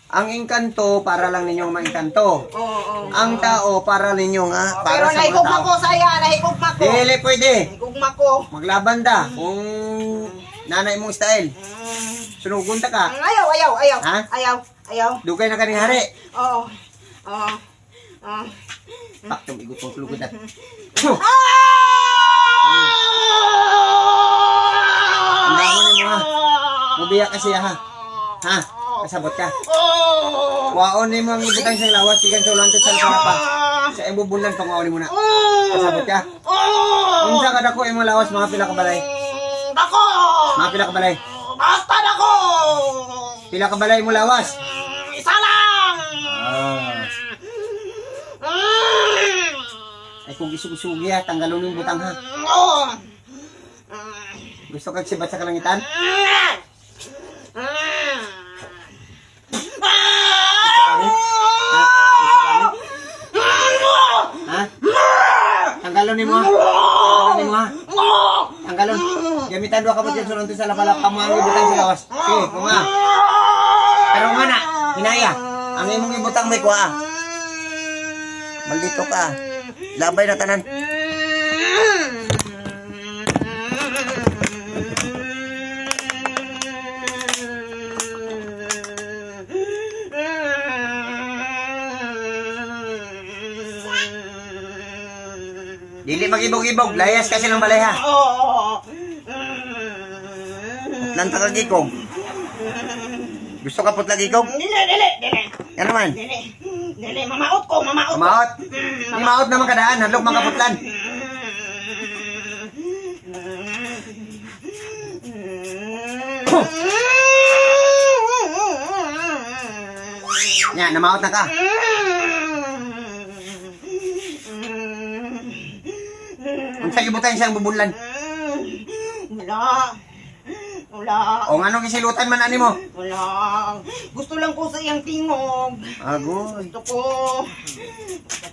Ang engkanto para lang ninyong maengkanto. Oo. Ang tao para ninyong Pero para sa mga nahigugma tao. ko saya, nahigugma ko. Dili pwede. Nahigugma ko. Maglaban ta kung nanay mong style. Sunugon ta ka. Ayaw. Ha? Ayaw. Dugay na kaning hari. Oo. Oo. Oo. Paktom igot mong tulugod na. Ang damo ni mo ha. Mubiya kasi ha. Ha? Kasabot ka. Waon ni mo ang ibutang sa lawas. Ikan sa ulan sa pa. Sa ibubulan pang waon ni mo na. Kasabot ka. Unsa ka dako imong lawas mga pila ka balay? Dako! Mga pila ka balay? Basta dako! Pila ka balay mo lawas? Isa lang! Ay kung gisug-sugi ha, tanggalon yung butang ha. Gusto kang sibat sa kalangitan? Ha? Tanggalon ni mo ha? Tanggalon ni mo ha? Tanggalon. Gamitan doa ka ba dyan sunod sa lapalap ka mo ang ibutang sa lawas? Sige, kuma. Pero nga na, hinaya. Ang imong ibutang may kuha. Maldito ka. Labay na tanan. Dili mag-ibog-ibog, layas kasi ng balay ha. Putlanta ka gikog. Gusto ka putla gikog? Dili. Yan naman. Dili, mamaot ko. Maot. Ni maot naman kadaan, hadlok mga putlan. Yan, namaot na ka. Kung sa ibutan siyang bubulan. Wala. O nga nung isilutan man ani mo? Wala. Gusto lang ko sa iyang tingog. Agoy. Gusto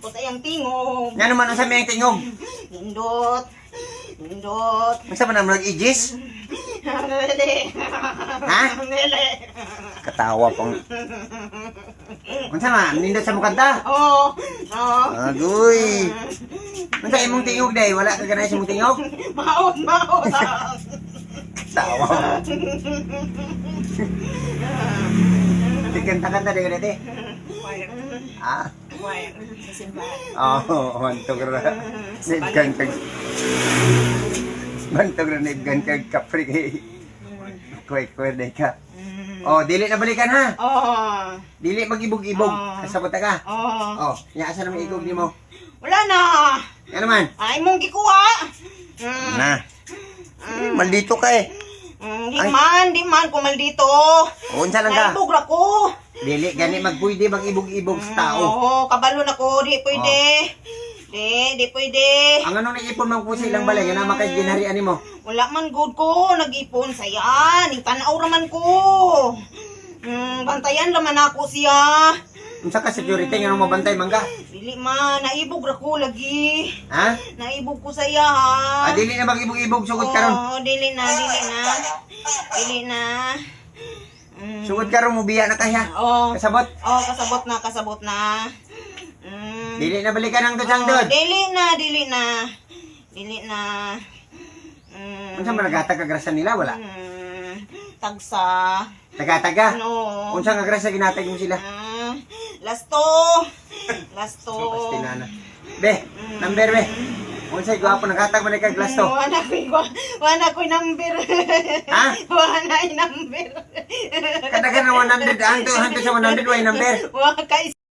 ko sa iyang tingog. Nga naman ang sa may tingog. Nindot. Masa man naman nag-igis? Ngeli. Ha? Ngeli. Katawa pang. Unsa man? Nindot sa mukanta? Oo. Agoy. Unsa imong tingog day? Wala ka ganay sa imong tingog? Maot. Tawa. Kanta-kanta day ganite. Ah. Sa simbahan. Mantog ra. Nidgan kag. Mantog ra nidgan kag kapri kay. Kuy day ka. Dili na balikan ha. Dili mag-ibog-ibog. Kasabot ka. Nya asa na may igog nimo? Wala na. Yan naman. Ay mong gikuha. Na. Maldito ka eh. Di man ko maldito. Unsa lang ka? Naibog ra ko. Dili gani magpuydi mag-ibog-ibog sa tao. Kabalo na ko, di pwede. Di pwede. Ang anong naipon man po silang balay, yan ang makay ginharian nimo. Wala man good ko, nag-ipon saya. Ning tanaw raman ko. Bantayan raman ako siya. Unsa ka security nga nang mabantay mangga? Dili man, naibog ra ko lagi. Ha? Naibog ko saya ha. Dili na mag-ibog-ibog sugod karon. Dili na. Sugod karon mo biya na kaya. Kasabot. Kasabot na. Dili na balikan ang tutsang dod. Dili na. Unsa man nagatag ka grasa nila wala? Tagsa. Taga-taga. No. Unsa nga grasa ginatag mo sila? Lasto. Pastinana. Be, number be. Unsay gwapo nagatag man kay glass to? Wala ko number. Ha? Wala number. Kadagan na 100 hanto sa 100 way number. Wala kay